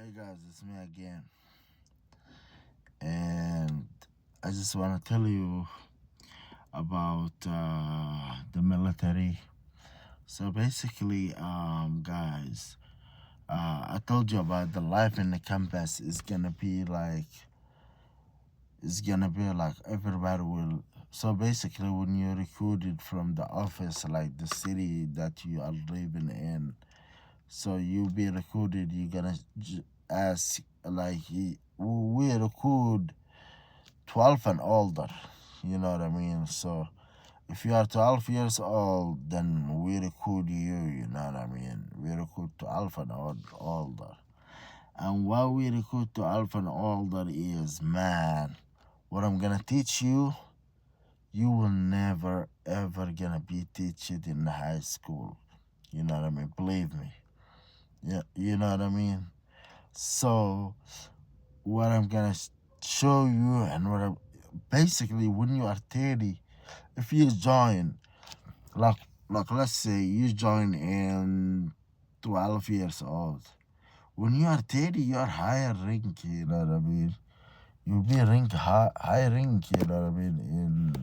Hey guys, it's me again, and I just want to tell you about the military. So basically, guys, I told you about the life in the campus is gonna be like everybody will. So basically, when you're recruited from the office, like the city that you are living in, so you be recruited, you're gonna ask like we recruit 12 and older. You know what I mean? So if you are 12 years old, then we recruit you. You know what I mean? We recruit 12 and older. And what we recruit 12 and older is, man, what I'm gonna teach you, you will never ever gonna be teached in high school. You know what I mean? Believe me. Yeah, you know what I mean? So what I'm gonna show you and basically when you are 30, if you join like let's say you join in 12 years old, when you are 30 you are higher rank, you know what I mean? You'll be rank high rank, you know what I mean,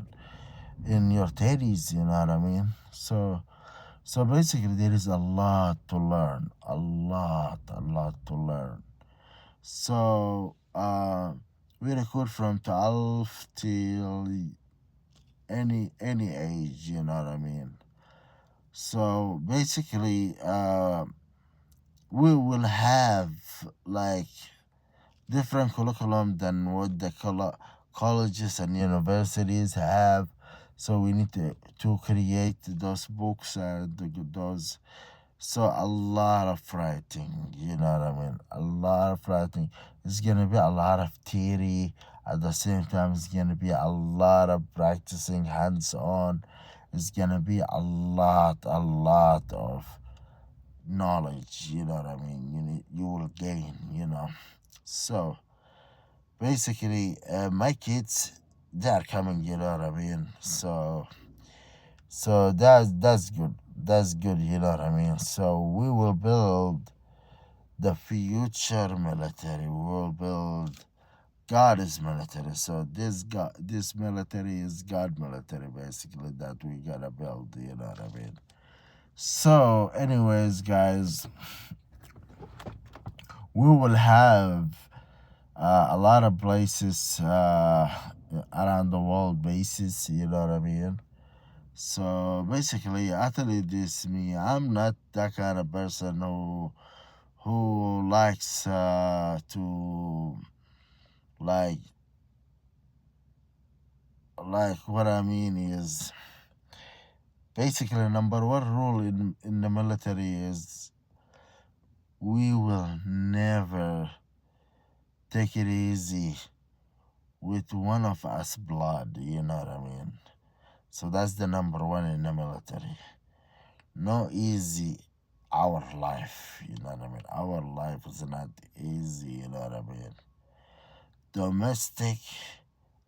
in your 30s, you know what I mean? So basically there is a lot to learn, a lot to learn. So we record from 12 till any age, you know what I mean? So basically, we will have like different curriculum than what the colleges and universities have. So we need to create those books and those. So a lot of writing, you know what I mean? A lot of writing. It's gonna be a lot of theory. At the same time, it's gonna be a lot of practicing hands-on. It's gonna be a lot of knowledge. You know what I mean? You will gain. So basically, my kids, they are coming. You know what I mean? So that's good. That's good, you know what I mean? So we will build the future military. We will build God is military. So this military is God military basically that we gotta build, you know what I mean? So anyways guys, we will have a lot of places around the world bases, you know what I mean? So basically, I tell you this, me, I'm not that kind of person who likes to like what I mean is basically number one rule in the military is we will never take it easy with one of us blood, you know what I mean? So that's the number one in the military. No easy our life, you know what I mean? Our life is not easy, you know what I mean? Domestic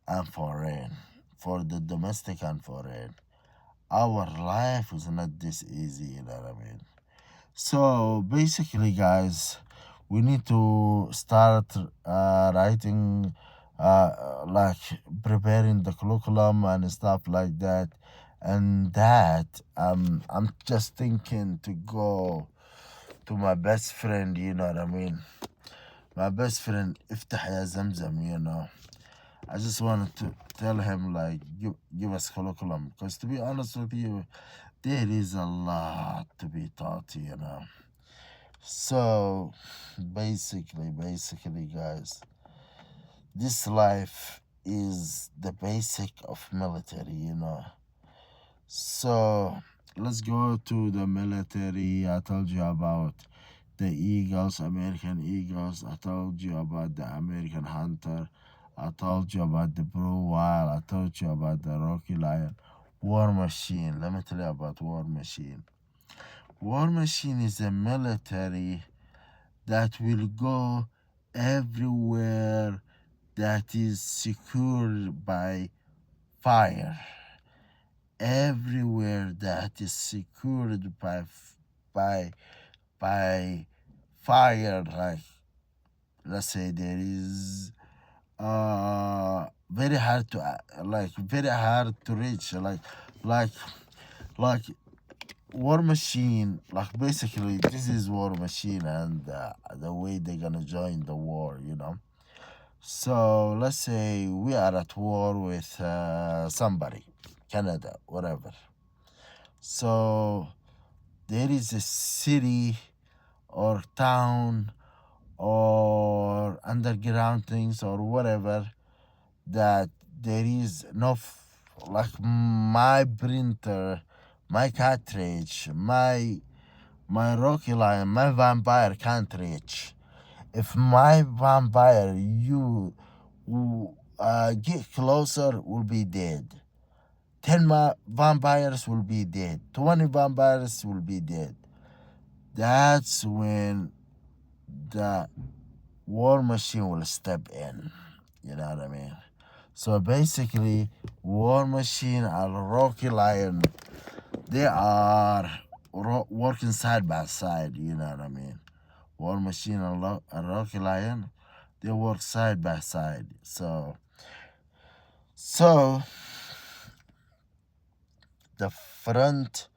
and foreign. For the domestic and foreign, our life is not this easy, you know what I mean? So basically, guys, we need to start writing, like preparing the curriculum and stuff like that. And that, I'm just thinking to go to my best friend, you know what I mean? My best friend, Iftah Ya Zamzam, you know. I just wanted to tell him, like, give us curriculum. Because to be honest with you, there is a lot to be taught, you know. So basically, guys, this life is the basic of military, you know. So let's go to the military. I told you about the Eagles, American Eagles. I told you about the American Hunter. I told you about the Blue Whale. I told you about the Rocky Lion. War Machine. Let me tell you about War Machine. War Machine is a military that will go everywhere that is secured by fire. Everywhere that is secured by fire, like let's say there is very hard to very hard to reach, like like War Machine, like basically this is War Machine and the way they're gonna join the war, you know. So let's say we are at war with somebody, Canada, whatever. So there is a city or town or underground things or whatever that there is no like my printer, my cartridge, my Rocky Lion, my vampire can't reach. If my vampire you get closer, will be dead. 10 vampires will be dead. 20 vampires will be dead. That's when the war machine will step in. You know what I mean? So basically, War Machine and Rocky Lion, they are working side by side. You know what I mean? War Machine and Rocky Lion, they work side by side. So the front,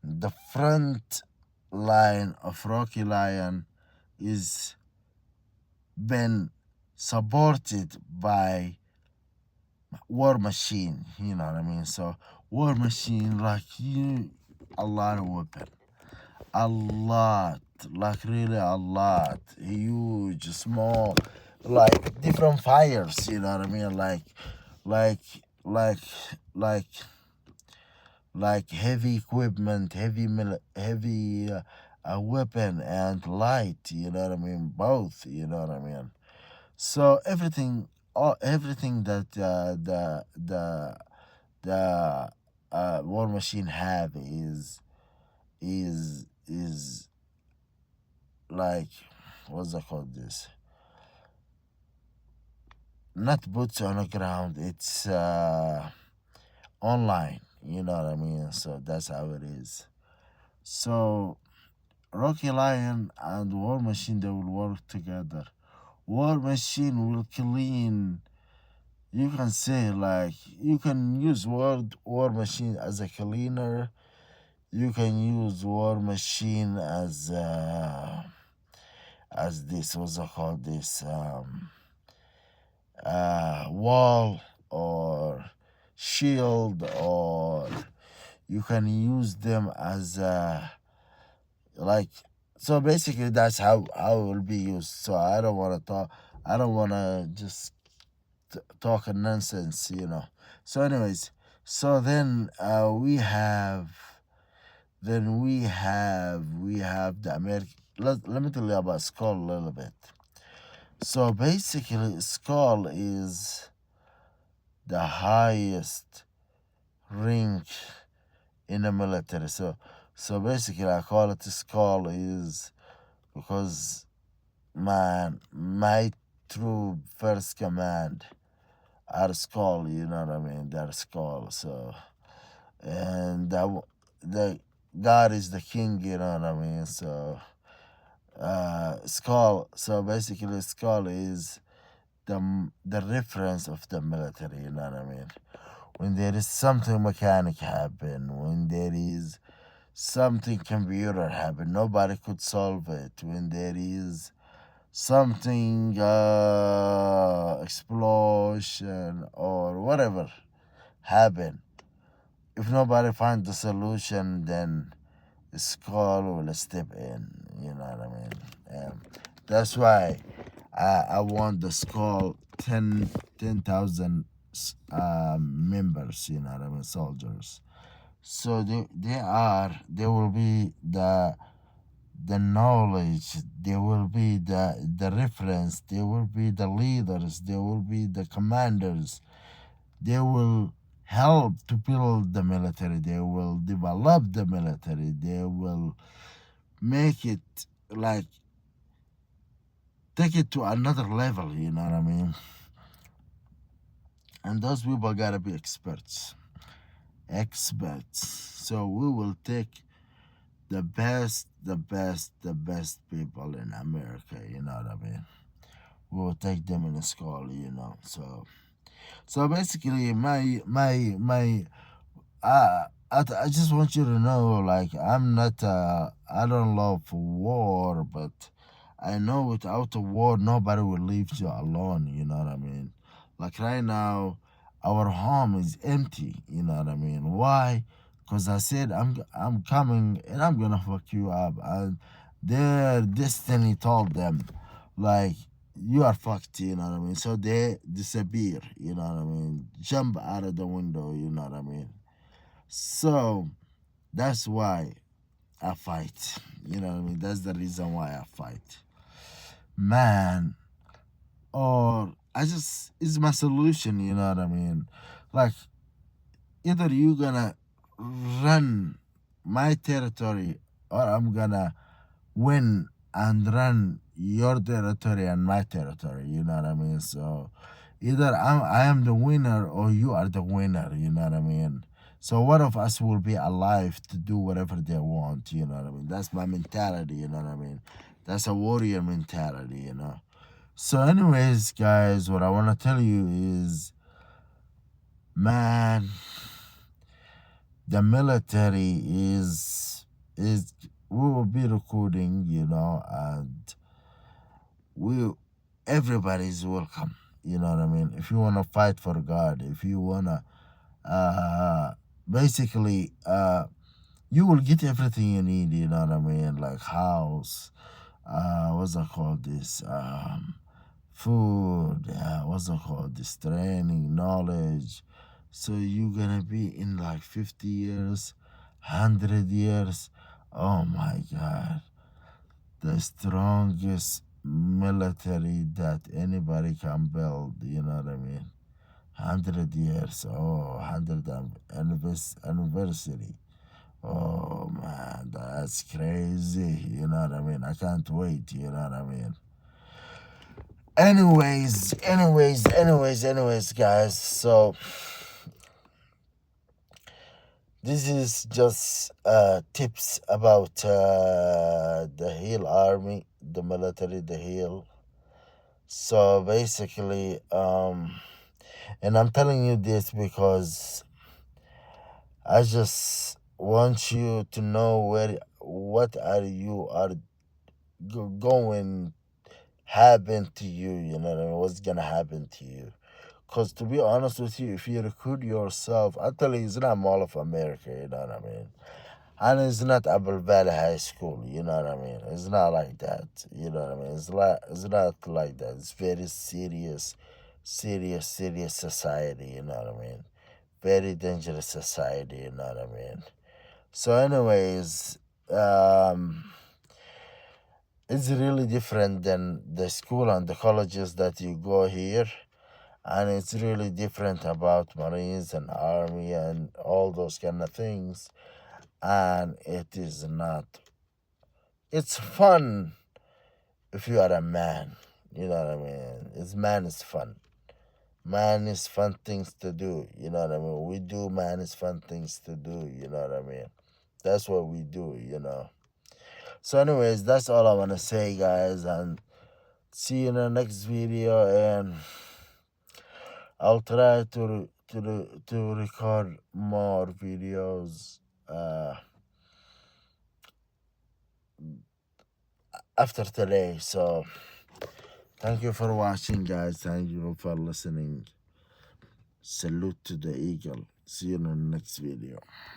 the front line of Rocky Lion is been supported by War Machine. You know what I mean? So War Machine, like you, a lot of weapon, a lot, like really a lot, huge, small, like different fires. You know what I mean? Like, like, like, like heavy equipment, heavy weapon and light. You know what I mean? Both. You know what I mean? So everything that the War Machine have is like, what's that called? This not boots on the ground. It's online. You know what I mean? So that's how it is. So Rocky Lion and War Machine, they will work together. War Machine will clean. You can say like you can use War Machine as a cleaner. You can use War Machine as this, what's it called, this wall or shield, or you can use them as like, so basically that's how it will be used. So I don't want to talk, I don't want to just talking nonsense, you know. So, anyways, so then we have the American. Let me tell you about Skull a little bit. So basically, Skull is the highest rank in the military. So basically, I call it Skull is because my true first command are Skull. You know what I mean? They're Skull. So and the God is the king, you know what I mean? So Skull. So basically, Skull is the reference of the military. You know what I mean? When there is something mechanic happen, when there is something computer happen, nobody could solve it. When there is something explosion or whatever happen, if nobody finds the solution, then the skull will step in. You know what I mean? That's why I want the skull 10,000 members. You know what I mean? Soldiers. So they will be the knowledge, they will be the reference, they will be the leaders, they will be the commanders, they will help to build the military, they will develop the military, they will make it like take it to another level, you know what I mean? And those people gotta be experts. Experts. So we will take the best people in America, you know what I mean? we will take them in school, you know. So basically, I just want you to know, like, I'm not, I don't love war, but I know without a war, nobody will leave you alone, you know what I mean? Like right now, our home is empty, you know what I mean? Why? Because I said, I'm coming and I'm gonna fuck you up. And their destiny told them, like, you are fucked, you know what I mean? So they disappear, you know what I mean? Jump out of the window, you know what I mean? So that's why I fight. You know what I mean? That's the reason why I fight. Man, or I just, it's my solution, you know what I mean? Like, either you gonna run my territory or I'm gonna win and run your territory and my territory, you know what I mean? So either I am the winner or you are the winner, you know what I mean? So one of us will be alive to do whatever they want, you know what I mean? That's my mentality, you know what I mean? That's a warrior mentality, you know. So anyways, guys, what I want to tell you is, man, the military is we will be recruiting, you know, and we everybody's welcome. You know what I mean? If you wanna fight for God, if you wanna uh basically you will get everything you need, you know what I mean? Like house, what's it called this? Food, what's it called this? Training, knowledge. So you're gonna be in like 50 years, 100 years. Oh my god, the strongest military that anybody can build, you know what I mean? 100 years, oh, 100 anniversary. Oh man, that's crazy, you know what I mean? I can't wait, you know what I mean? Anyways, guys. So this is just tips about the Heel Army, the military, the Heel. So basically, and I'm telling you this because I just want you to know what are you are going happen to you. You know what I mean? What's gonna happen to you? Cause to be honest with you, if you recruit yourself, I tell you, it's not Mall of America. You know what I mean? And it's not Apple Valley High School. You know what I mean? It's not like that. You know what I mean? It's not like that. It's very serious society. You know what I mean? Very dangerous society. You know what I mean? So, anyways, um, it's really different than the school and the colleges that you go here, and it's really different about Marines and Army and all those kind of things. And it is not. It's fun if you are a man. You know what I mean? It's man is fun. Man is fun things to do. You know what I mean? We do man is fun things to do. You know what I mean? That's what we do. You know. So, anyways, that's all I want to say, guys, and see you in the next video. And I'll try to record more videos after today. So thank you for watching, guys. Thank you for listening. Salute to the eagle. See you in the next video.